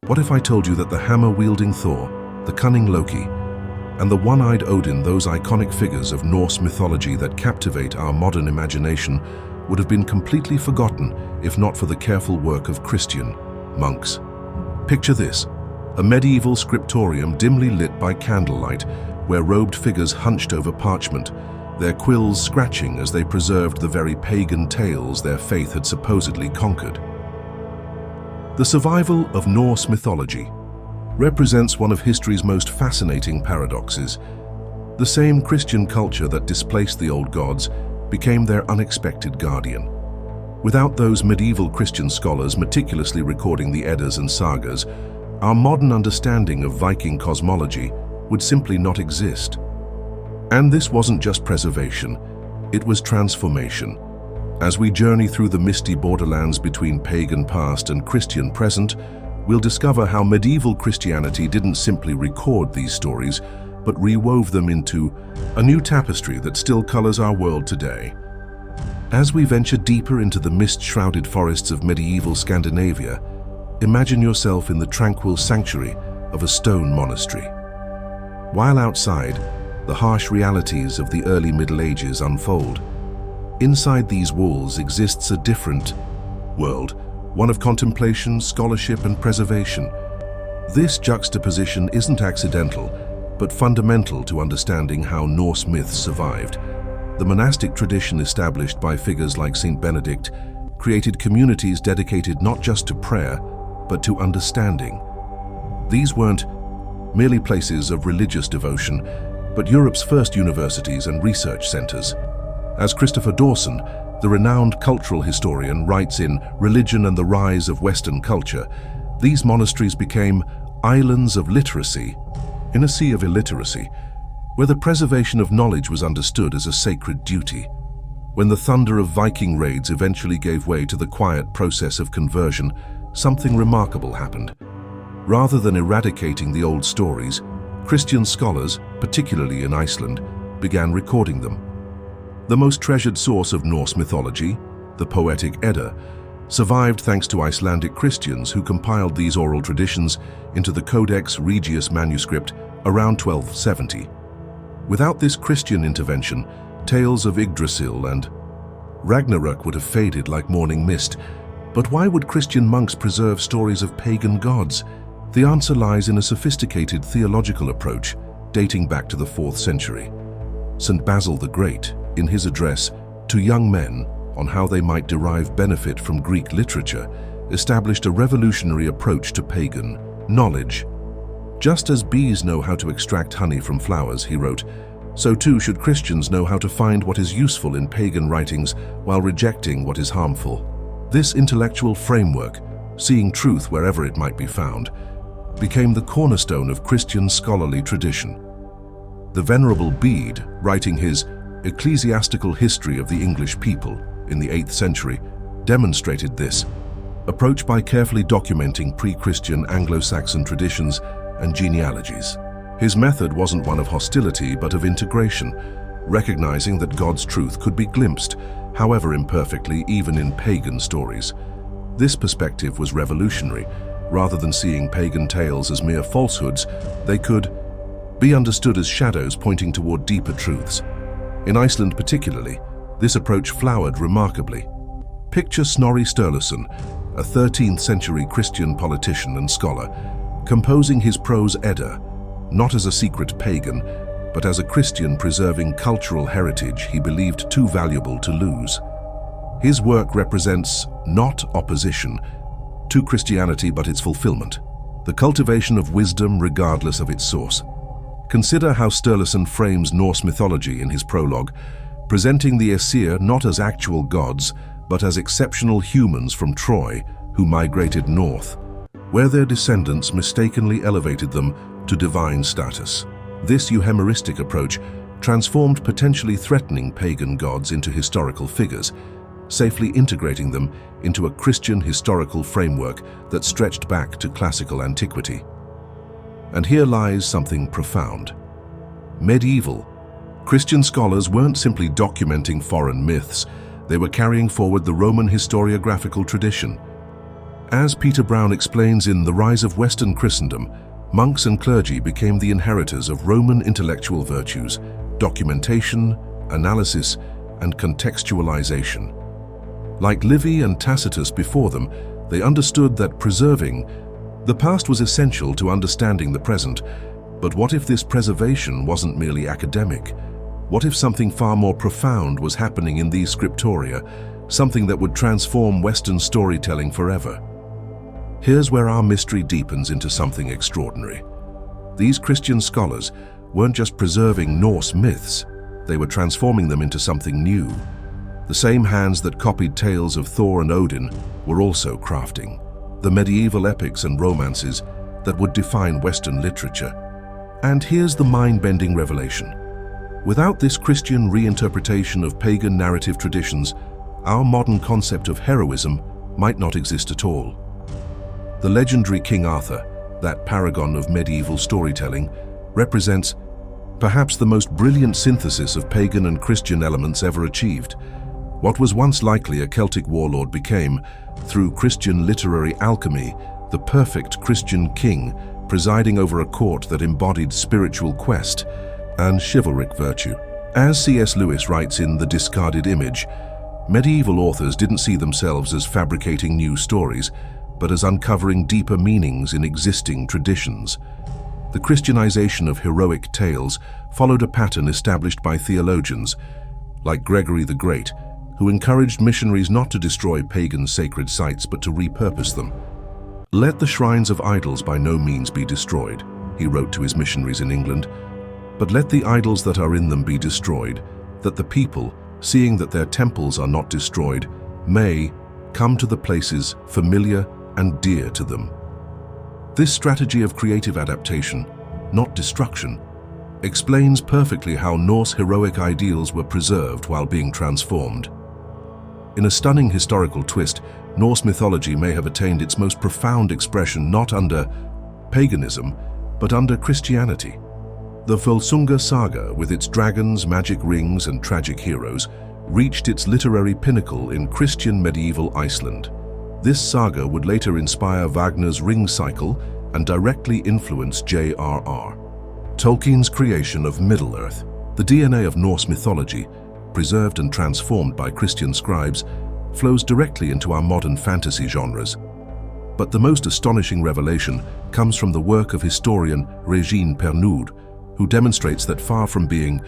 What if I told you that the hammer-wielding Thor, the cunning Loki, and the one-eyed Odin, those iconic figures of Norse mythology that captivate our modern imagination, would have been completely forgotten if not for the careful work of Christian monks? Picture this: a medieval scriptorium dimly lit by candlelight, where robed figures hunched over parchment, their quills scratching as they preserved the very pagan tales their faith had supposedly conquered. The survival of Norse mythology represents one of history's most fascinating paradoxes. The same Christian culture that displaced the old gods became their unexpected guardian. Without those medieval Christian scholars meticulously recording the Eddas and sagas, our modern understanding of Viking cosmology would simply not exist. And this wasn't just preservation, it was transformation. As we journey through the misty borderlands between pagan past and Christian present, we'll discover how medieval Christianity didn't simply record these stories, but rewove them into a new tapestry that still colors our world today. As we venture deeper into the mist-shrouded forests of medieval Scandinavia, imagine yourself in the tranquil sanctuary of a stone monastery. While outside, the harsh realities of the early Middle Ages unfold. Inside these walls exists a different world, one of contemplation, scholarship, and preservation. This juxtaposition isn't accidental, but fundamental to understanding how Norse myths survived. The monastic tradition established by figures like Saint Benedict created communities dedicated not just to prayer, but to understanding. These weren't merely places of religious devotion, but Europe's first universities and research centers. As Christopher Dawson, the renowned cultural historian, writes in Religion and the Rise of Western Culture, these monasteries became islands of literacy in a sea of illiteracy, where the preservation of knowledge was understood as a sacred duty. When the thunder of Viking raids eventually gave way to the quiet process of conversion, something remarkable happened. Rather than eradicating the old stories, Christian scholars, particularly in Iceland, began recording them. The most treasured source of Norse mythology, the poetic Edda, survived thanks to Icelandic Christians who compiled these oral traditions into the Codex Regius manuscript around 1270. Without this Christian intervention, tales of Yggdrasil and Ragnarok would have faded like morning mist. But why would Christian monks preserve stories of pagan gods? The answer lies in a sophisticated theological approach dating back to the 4th century. St. Basil the Great, in his address to young men on how they might derive benefit from Greek literature, established a revolutionary approach to pagan knowledge. Just as bees know how to extract honey from flowers, he wrote, so too should Christians know how to find what is useful in pagan writings while rejecting what is harmful. This intellectual framework, seeing truth wherever it might be found, became the cornerstone of Christian scholarly tradition. The Venerable Bede, writing his Ecclesiastical History of the English People in the 8th century, demonstrated this approach by carefully documenting pre-Christian Anglo-Saxon traditions and genealogies. His method wasn't one of hostility, but of integration, recognizing that God's truth could be glimpsed, however imperfectly, even in pagan stories. This perspective was revolutionary. Rather than seeing pagan tales as mere falsehoods, they could be understood as shadows pointing toward deeper truths. In Iceland particularly, this approach flowered remarkably. Picture Snorri Sturluson, a 13th century Christian politician and scholar, composing his Prose Edda, not as a secret pagan, but as a Christian preserving cultural heritage he believed too valuable to lose. His work represents not opposition to Christianity, but its fulfillment, the cultivation of wisdom regardless of its source. Consider how Sturluson frames Norse mythology in his prologue, presenting the Aesir not as actual gods, but as exceptional humans from Troy who migrated north, where their descendants mistakenly elevated them to divine status. This euhemeristic approach transformed potentially threatening pagan gods into historical figures, safely integrating them into a Christian historical framework that stretched back to classical antiquity. And here lies something profound. Medieval Christian scholars weren't simply documenting foreign myths, they were carrying forward the Roman historiographical tradition. As Peter Brown explains in The Rise of Western Christendom, monks and clergy became the inheritors of Roman intellectual virtues: documentation, analysis, and contextualization. Like Livy and Tacitus before them, they understood that preserving the past was essential to understanding the present. But what if this preservation wasn't merely academic? What if something far more profound was happening in these scriptoria, something that would transform Western storytelling forever? Here's where our mystery deepens into something extraordinary. These Christian scholars weren't just preserving Norse myths, they were transforming them into something new. The same hands that copied tales of Thor and Odin were also crafting the medieval epics and romances that would define Western literature. And here's the mind-bending revelation. Without this Christian reinterpretation of pagan narrative traditions, our modern concept of heroism might not exist at all. The legendary King Arthur, that paragon of medieval storytelling, represents perhaps the most brilliant synthesis of pagan and Christian elements ever achieved. What was once likely a Celtic warlord became, through Christian literary alchemy, the perfect Christian king, presiding over a court that embodied spiritual quest and chivalric virtue. As C.S. Lewis writes in The Discarded Image, medieval authors didn't see themselves as fabricating new stories, but as uncovering deeper meanings in existing traditions. The Christianization of heroic tales followed a pattern established by theologians, like Gregory the Great, who encouraged missionaries not to destroy pagan sacred sites but to repurpose them. "Let the shrines of idols by no means be destroyed," he wrote to his missionaries in England, "but let the idols that are in them be destroyed, that the people, seeing that their temples are not destroyed, may come to the places familiar and dear to them." This strategy of creative adaptation, not destruction, explains perfectly how Norse heroic ideals were preserved while being transformed. In a stunning historical twist, Norse mythology may have attained its most profound expression not under paganism, but under Christianity. The Volsunga saga, with its dragons, magic rings, and tragic heroes, reached its literary pinnacle in Christian medieval Iceland. This saga would later inspire Wagner's Ring Cycle and directly influence J.R.R. Tolkien's creation of Middle-earth. The DNA of Norse mythology, preserved and transformed by Christian scribes, flows directly into our modern fantasy genres. But the most astonishing revelation comes from the work of historian Regine Pernoud, who demonstrates that far from being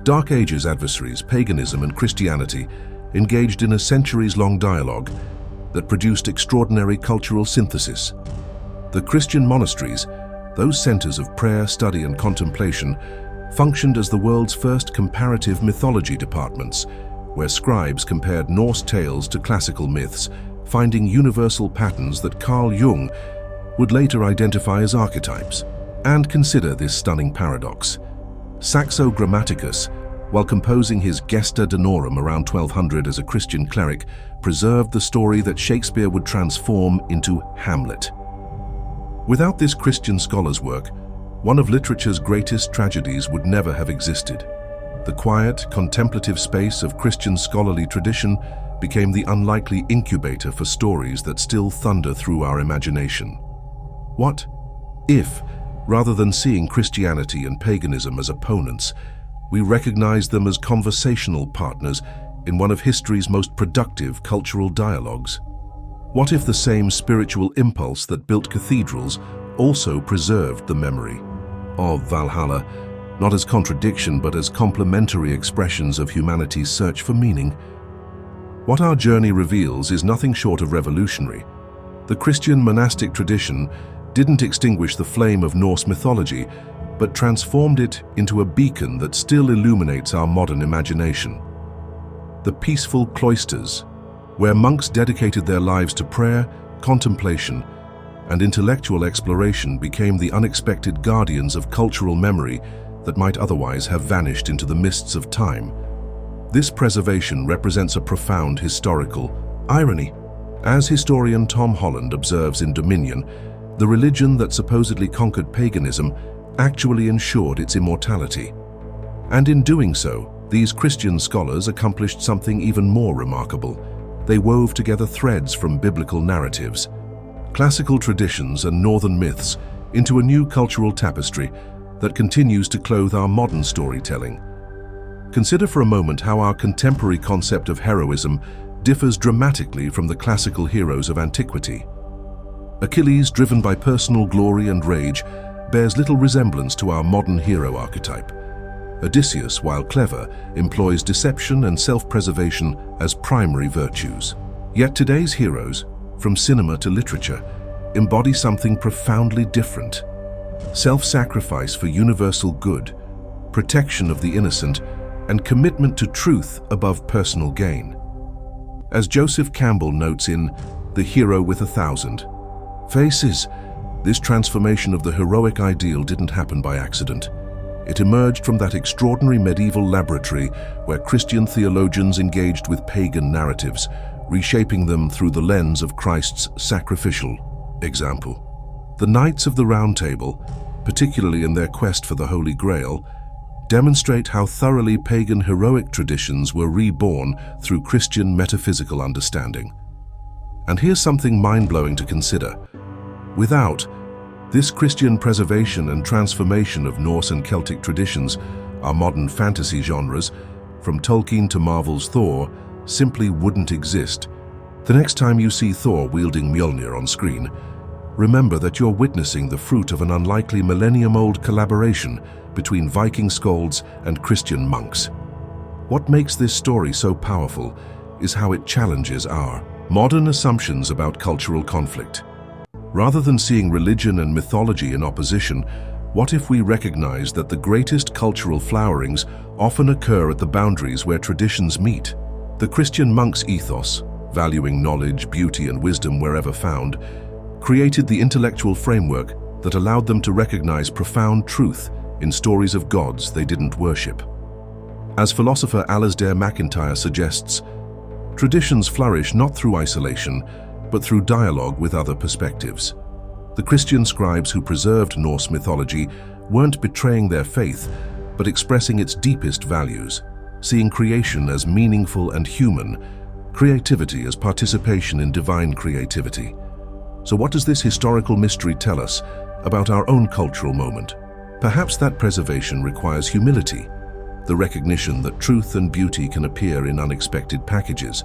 Dark Ages adversaries, paganism and Christianity engaged in a centuries-long dialogue that produced extraordinary cultural synthesis. The Christian monasteries, those centers of prayer, study, and contemplation, functioned as the world's first comparative mythology departments, where scribes compared Norse tales to classical myths, finding universal patterns that Carl Jung would later identify as archetypes. And consider this stunning paradox. Saxo Grammaticus, while composing his Gesta Danorum around 1200 as a Christian cleric, preserved the story that Shakespeare would transform into Hamlet. Without this Christian scholar's work, one of literature's greatest tragedies would never have existed. The quiet, contemplative space of Christian scholarly tradition became the unlikely incubator for stories that still thunder through our imagination. What if, rather than seeing Christianity and paganism as opponents, we recognize them as conversational partners in one of history's most productive cultural dialogues? What if the same spiritual impulse that built cathedrals also preserved the memory of Valhalla, not as contradiction but as complementary expressions of humanity's search for meaning? What our journey reveals is nothing short of revolutionary. The Christian monastic tradition didn't extinguish the flame of Norse mythology, but transformed it into a beacon that still illuminates our modern imagination. The peaceful cloisters, where monks dedicated their lives to prayer, contemplation, and intellectual exploration, became the unexpected guardians of cultural memory that might otherwise have vanished into the mists of time. This preservation represents a profound historical irony. As historian Tom Holland observes in Dominion, the religion that supposedly conquered paganism actually ensured its immortality. And in doing so, these Christian scholars accomplished something even more remarkable. They wove together threads from biblical narratives, classical traditions and northern myths into a new cultural tapestry that continues to clothe our modern storytelling. Consider for a moment how our contemporary concept of heroism differs dramatically from the classical heroes of antiquity. Achilles, driven by personal glory and rage, bears little resemblance to our modern hero archetype. Odysseus, while clever, employs deception and self-preservation as primary virtues. Yet today's heroes, from cinema to literature, embody something profoundly different. Self-sacrifice for universal good, protection of the innocent, and commitment to truth above personal gain. As Joseph Campbell notes in The Hero with 1,000 Faces, this transformation of the heroic ideal didn't happen by accident. It emerged from that extraordinary medieval laboratory where Christian theologians engaged with pagan narratives, reshaping them through the lens of Christ's sacrificial example. The Knights of the Round Table, particularly in their quest for the Holy Grail, demonstrate how thoroughly pagan heroic traditions were reborn through Christian metaphysical understanding. And here's something mind-blowing to consider. Without this Christian preservation and transformation of Norse and Celtic traditions, our modern fantasy genres, from Tolkien to Marvel's Thor, simply wouldn't exist. The next time you see Thor wielding Mjolnir on screen, remember that you're witnessing the fruit of an unlikely millennium-old collaboration between Viking skalds and Christian monks. What makes this story so powerful is how it challenges our modern assumptions about cultural conflict. Rather than seeing religion and mythology in opposition, what if we recognize that the greatest cultural flowerings often occur at the boundaries where traditions meet? The Christian monk's ethos, valuing knowledge, beauty, and wisdom wherever found, created the intellectual framework that allowed them to recognize profound truth in stories of gods they didn't worship. As philosopher Alasdair MacIntyre suggests, traditions flourish not through isolation, but through dialogue with other perspectives. The Christian scribes who preserved Norse mythology weren't betraying their faith, but expressing its deepest values, seeing creation as meaningful and human, creativity as participation in divine creativity. So what does this historical mystery tell us about our own cultural moment? Perhaps that preservation requires humility, the recognition that truth and beauty can appear in unexpected packages.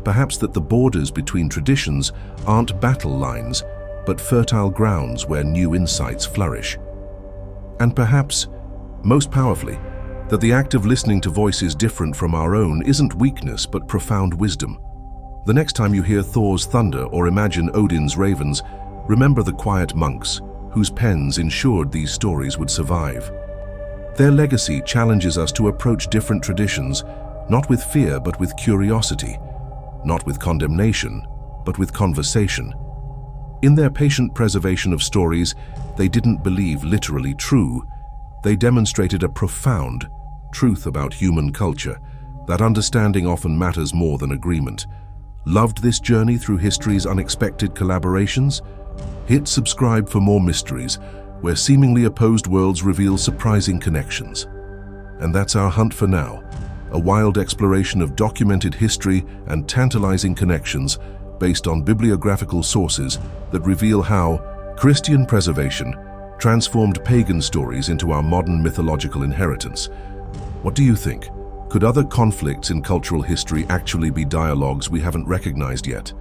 Perhaps that the borders between traditions aren't battle lines, but fertile grounds where new insights flourish. And perhaps, most powerfully, that the act of listening to voices different from our own isn't weakness but profound wisdom. The next time you hear Thor's thunder or imagine Odin's ravens, remember the quiet monks whose pens ensured these stories would survive. Their legacy challenges us to approach different traditions, not with fear but with curiosity, not with condemnation, but with conversation. In their patient preservation of stories, they didn't believe literally true. They demonstrated a profound truth about human culture. That understanding often matters more than agreement. Loved this journey through history's unexpected collaborations? Hit subscribe for more mysteries, where seemingly opposed worlds reveal surprising connections. And that's our hunt for now. A wild exploration of documented history and tantalizing connections based on bibliographical sources that reveal how Christian preservation transformed pagan stories into our modern mythological inheritance. What do you think? Could other conflicts in cultural history actually be dialogues we haven't recognized yet?